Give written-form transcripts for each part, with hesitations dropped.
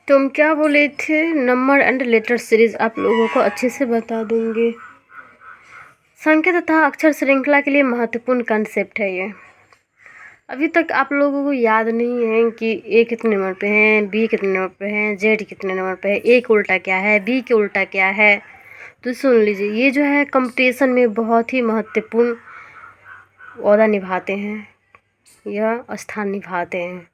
तो हम क्या बोले थे, नंबर एंड लेटर सीरीज आप लोगों को अच्छे से बता दूंगी। संख्या तथा अक्षर श्रृंखला के लिए महत्वपूर्ण कंसेप्ट है ये। अभी तक आप लोगों को याद नहीं है कि ए कितने नंबर पे हैं, बी कितने नंबर पे हैं, जेड कितने नंबर पे है, ए का उल्टा क्या है, बी के उल्टा क्या है। तो सुन लीजिए, ये जो है कंपटीशन में बहुत ही महत्वपूर्ण ओहदा निभाते हैं, यह स्थान निभाते हैं।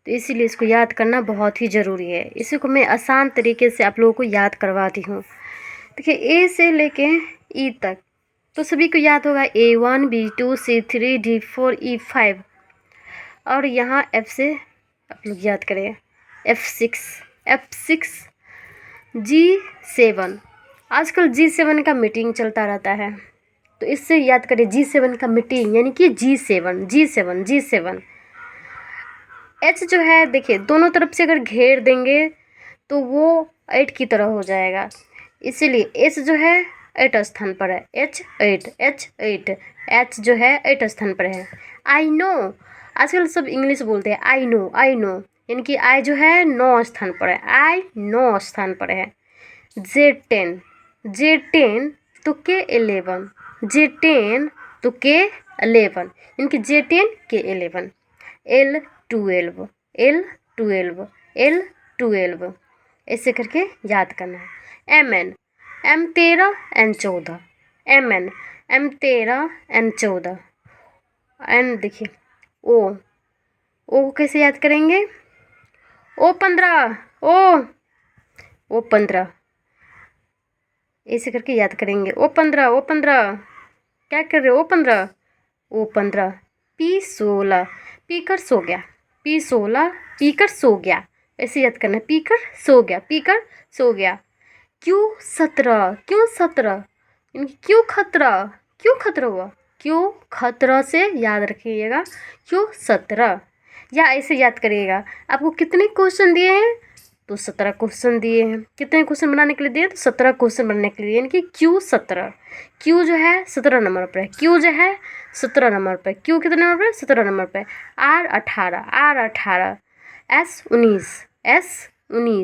तो इसीलिए इसको याद करना बहुत ही ज़रूरी है। इसी को मैं आसान तरीके से आप लोगों को याद करवाती हूँ। देखिए, ए से लेके ई तक तो सभी को याद होगा, A1 B2 C3 D4 E5। और यहाँ F से आप लोग याद करें F6 G7। आजकल G7 का मीटिंग चलता रहता है, तो इससे याद करें G7 का मीटिंग यानी कि G7। H जो है, देखिए दोनों तरफ से अगर घेर देंगे तो वो 8 की तरह हो जाएगा, इसीलिए H जो है 8 स्थान पर है। H8 H जो है 8 स्थान पर है। आई नो, आजकल सब इंग्लिश बोलते हैं, आई नो यानी कि आई जो है 9 स्थान पर है, आई 9 स्थान पर है। J10 तो K11, J10 तो K11 यानी कि J10 K11। L12 ऐसे करके याद करना है। M13 N14 M13 N14। N देखिए, O को कैसे याद करेंगे, O15 ऐसे करके याद करेंगे। O15 क्या कर रहे हो, O15 P16 पीकर सो गया, ऐसे याद करना है, पीकर सो गया। Q17 यानी क्यों खतरा हुआ, क्यों खतरा से याद रखिएगा, Q17। या ऐसे याद करिएगा, आपको कितने क्वेश्चन दिए हैं, तो 17 क्वेश्चन दिए हैं। कितने क्वेश्चन बनाने के लिए दिए, तो 17 क्वेश्चन बनाने के लिए, यानी कि Q17। Q जो है 17 नंबर पर है, Q जो है 17 नंबर पर, Q कितने नंबर पर, 17 नंबर पर। R18 S19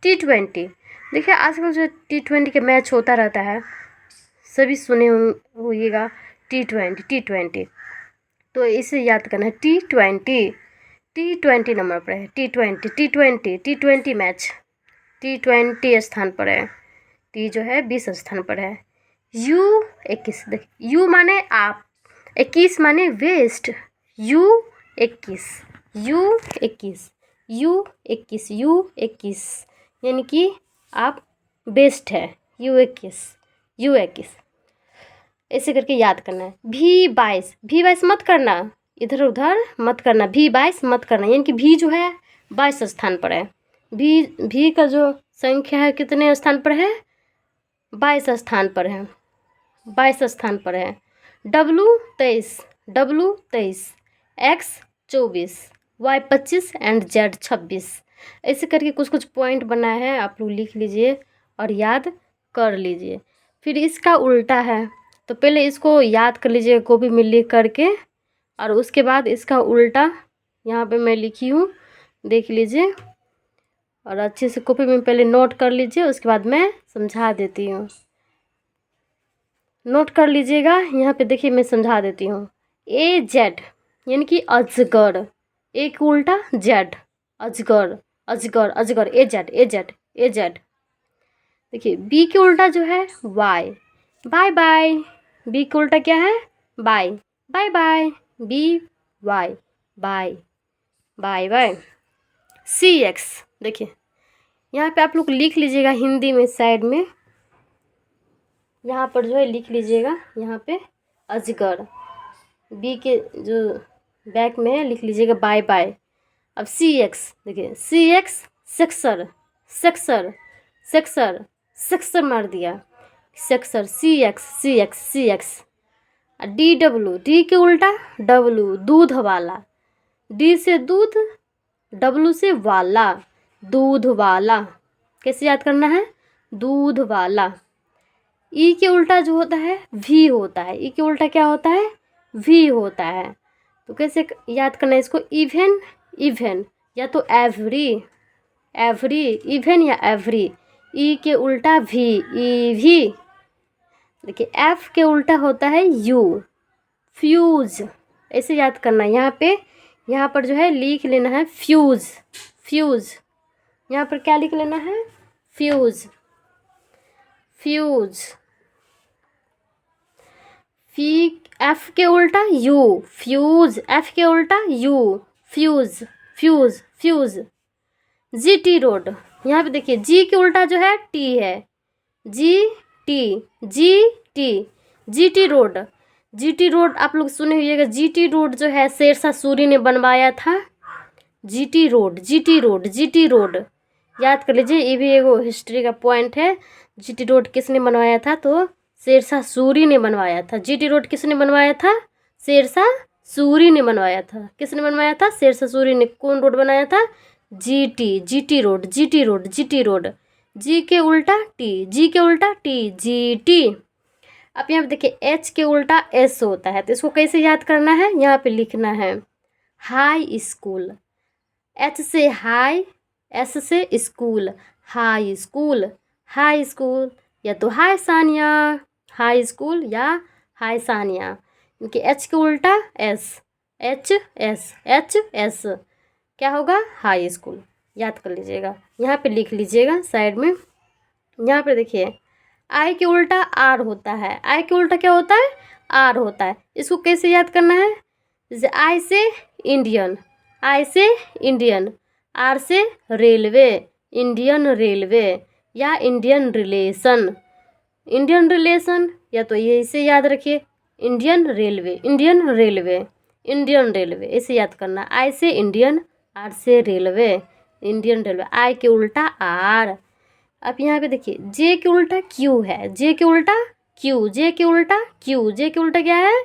T20। देखिए, आजकल जो T20 के मैच होता रहता है, सभी सुने होइएगा, T20। तो इसे याद करना है, T20 नंबर पर है, T20 मैच T20 स्थान पर है। T जो है 20 स्थान पर है। U21 देखिए, U माने आप, 21 माने वेस्ट, U21 यानी कि आप बेस्ट है, U21 ऐसे करके याद करना है। V22 मत करना, इधर उधर मत करना, V22 मत करना, यानी कि V जो है 22 स्थान पर है। V का जो संख्या है कितने स्थान पर है, 22 स्थान पर है, 22 स्थान पर है। W23 X24 Y25 and Z26 ऐसे करके कुछ पॉइंट बनाए हैं, आप लोग लिख लीजिए और याद कर लीजिए। फिर इसका उल्टा है, तो पहले इसको याद कर लीजिए कॉपी में लिख करके, और उसके बाद इसका उल्टा यहाँ पे मैं लिखी हूँ, देख लीजिए और अच्छे से कॉपी में पहले नोट कर लीजिए, उसके बाद मैं समझा देती हूँ। नोट कर लीजिएगा, यहाँ पे देखिए मैं समझा देती हूँ। AZ यानी कि अजगर, ए का उल्टा जेड, अजगर AZ। देखिए, B के उल्टा जो है Y, बाय, B के उल्टा क्या है, बाय, BY, बाय। CX देखिए, यहाँ पे आप लोग लिख लीजिएगा हिंदी में, साइड में यहाँ पर जो है लिख लीजिएगा, यहाँ पे अजगर, B के जो बैक में है लिख लीजिएगा बाय। अब CX देखिए, CX सेक्सर मार दिया, सेक्सर CX। DW, D के उल्टा W, दूध वाला, D से दूध, W से वाला, दूध वाला, कैसे याद करना है, दूध वाला। E के उल्टा जो होता है V होता है, E के उल्टा क्या होता है, V होता है। तो कैसे याद करना है इसको, इवेन या तो एवरी, एवरी, इवन या एवरी। ई के उल्टा भी, ईवी। देखिए एफ के उल्टा होता है यू, फ्यूज। ऐसे याद करना है। यहाँ पर जो है लिख लेना है फ्यूज, फ्यूज। यहाँ पर क्या लिख लेना है? Fuse, fuse. फी, एफ के उल्टा यू, फ्यूज। एफ के उल्टा you, fuse, fuse, fuse. Ji T road. यहाँ पे देखिए जी के उल्टा जो है टी है, जी T, G T, G T road. G T road आप लोग सुने हुइएगा। जी टी रोड जो है शेरशाह सूरी ने बनवाया था। G T road, G T road, G T road याद कर लीजिए। ये भी एगो हिस्ट्री का पॉइंट है। जी टी रोड किसने बनवाया था? तो शेरशाह सूरी ने बनवाया था। जी टी रोड किसने बनवाया था? शेरशाह सूरी ने बनवाया था। किसने बनवाया था? शेरशाह सूरी ने। कौन रोड बनाया था? G T, G T road, G T road, G T road. G के उल्टा टी, जी के उल्टा टी, जी टी। अब यहाँ पे देखिए एच के उल्टा एस होता है, तो इसको कैसे याद करना है? यहाँ पे लिखना है हाई स्कूल। एच से हाई, एस से school, high school, high school. या तो हाय सानिया, हाई स्कूल, या हाय सानिया। क्योंकि एच के उल्टा S, H S, H S क्या होगा? High school. याद कर लीजिएगा। यहाँ पे लिख लीजिएगा साइड में। यहाँ पे देखिए आई के उल्टा आर होता है। आई के उल्टा क्या होता है? आर होता है। इसको कैसे याद करना है? जैसे आई से इंडियन, आई से इंडियन, आर से रेलवे, इंडियन रेलवे, या इंडियन रिलेशन, इंडियन रिलेशन। या तो ये इसे याद रखिए Indian railway, Indian railway, Indian railway. इसे याद करना। आई से इंडियन, आर से रेलवे, इंडियन रेलवे। आई के उल्टा आर। अब यहाँ पे देखिए जे के उल्टा क्यू है, जे के उल्टा क्यू, जे के उल्टा क्यू, जे के उल्टा क्या है?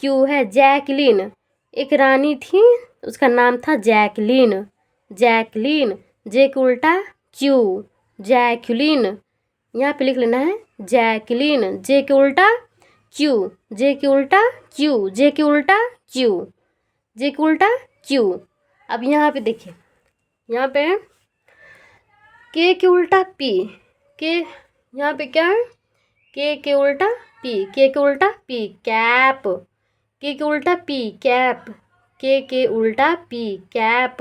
क्यू है। जैकलीन, एक रानी थी उसका नाम था जैकलीन, जैकलीन। जे के उल्टा क्यू, जैकलीन। यहाँ पे लिख लेना है जैकलीन। जे के उल्टा क्यू, जे के उल्टा क्यू, जे के उल्टा क्यू, जे के उल्टा क्यू। अब यहाँ पे देखिए, यहाँ पे के उल्टा पी, के यहाँ पे क्या है? के उल्टा पी, के उल्टा पी, कैप। के उल्टा पी, कैप। के उल्टा पी, कैप।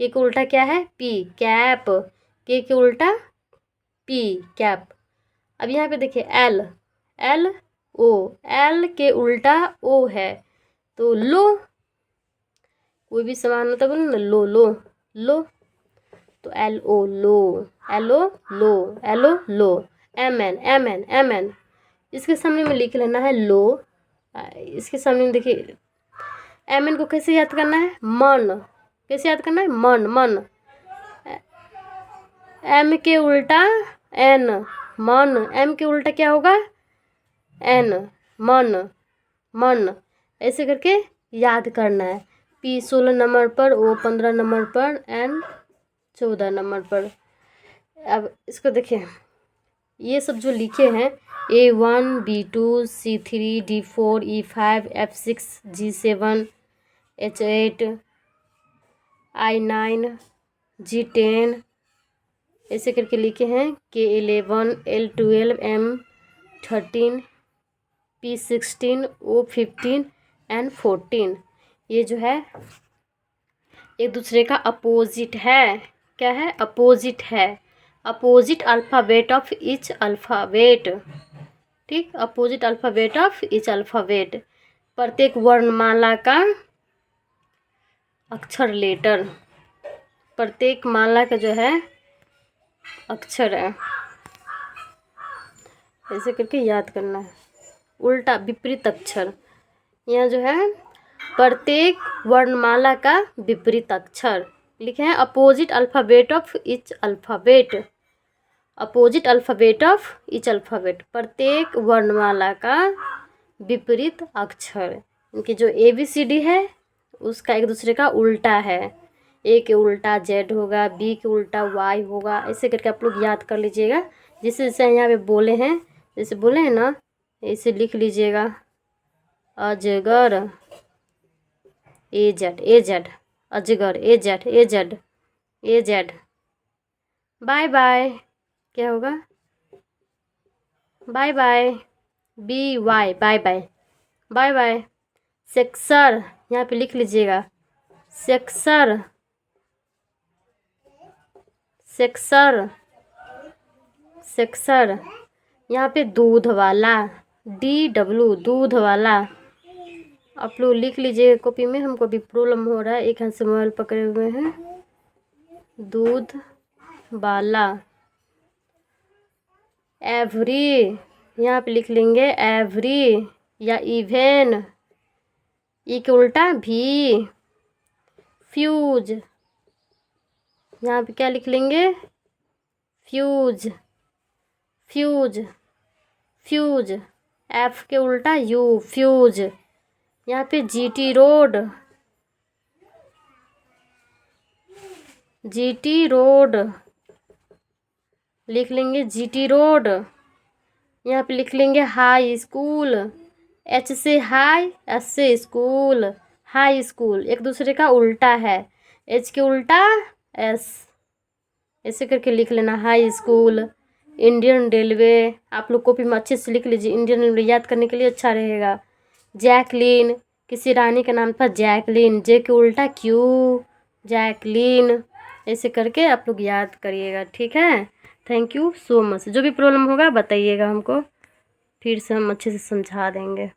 के उल्टा क्या है? P, cap. के उल्टा पी, कैप। अब यहाँ पे देखिए एल, एल ओ, एल के उल्टा ओ है तो लो। कोई भी सामान होता है बोलो ना लो, लो, लो। तो एल ओ, लो, एल ओ, लो, एल ओ, लो। M N, M N, M N. इसके सामने में लिख लेना है लो। इसके सामने में देखिए एम एन को कैसे याद करना है? मन। कैसे याद करना है? मन, मन। एम के उल्टा एन, मन। एम के उल्टा क्या होगा? एन, मन, मन। ऐसे करके याद करना है। पी 16 नंबर पर, ओ 15 नंबर पर, एन 14 नंबर पर। अब इसको देखिए ये सब जो लिखे हैं A1, B2, C3, D4, E5, F6, G7, H8, I9, G10 ऐसे करके लिखे हैं। K11, L12, M13, P16, O15 and 14। ये जो है एक दूसरे का अपोजिट है। क्या है? अपोजिट है। Opposite alphabet of each alphabet. ठीक, opposite alphabet of each alphabet. प्रत्येक वर्णमाला का अक्षर, लेटर। प्रत्येक माला का जो है अक्षर है। ऐसे करके याद करना है। उल्टा, विपरीत अक्षर। यहाँ जो है प्रत्येक वर्णमाला का विपरीत अक्षर लिखे हैं। Opposite alphabet of each alphabet, opposite alphabet of each alphabet. प्रत्येक वर्णमाला का विपरीत अक्षर। इनकी जो ABCD है उसका एक दूसरे का उल्टा है। ए के उल्टा जेड होगा, बी के उल्टा वाई होगा। ऐसे करके आप लोग याद कर लीजिएगा। जैसे जैसे यहाँ पे बोले हैं, जैसे बोले हैं ना, ऐसे लिख लीजिएगा। अजगर, ए जेड, ए जेड, अजगर, A Z, A Z, AZ। By by क्या होगा? By by, BY by by, by by. सेक्सर, यहाँ पे लिख लीजिएगा, सेक्सर, सेक्सर, सेक्सर। यहाँ पे दूध वाला, DW दूध वाला। आप लोग लिख लीजिए कॉपी में, हमको भी प्रॉब्लम हो रहा है, एक हाथ से मोबाइल पकड़े हुए हैं। दूध वाला। एवरी, यहाँ पे लिख लेंगे एवरी या इवेन, ई के उल्टा भी। फ्यूज, यहाँ पे क्या लिख लेंगे? Fuse, fuse, fuse. F के उल्टा U, फ्यूज। यहाँ पे GT रोड, GT रोड लिख लेंगे, GT रोड। यहाँ पे लिख लेंगे हाई स्कूल, H से हाई, S से स्कूल, हाई स्कूल एक दूसरे का उल्टा है, H के उल्टा S, ऐसे करके लिख लेना, हाई स्कूल। इंडियन रेलवे, आप लोग कॉपी में अच्छे से लिख लीजिए, इंडियन रेलवे याद करने के लिए अच्छा रहेगा। जैकलीन, किसी रानी का नाम था जैकलीन, J के उल्टा Q, जैकलीन। ऐसे करके आप लोग याद करिएगा, ठीक है। Thank you so much. जो भी प्रॉब्लम होगा बताइएगा हमको, फिर से हम अच्छे से समझा देंगे।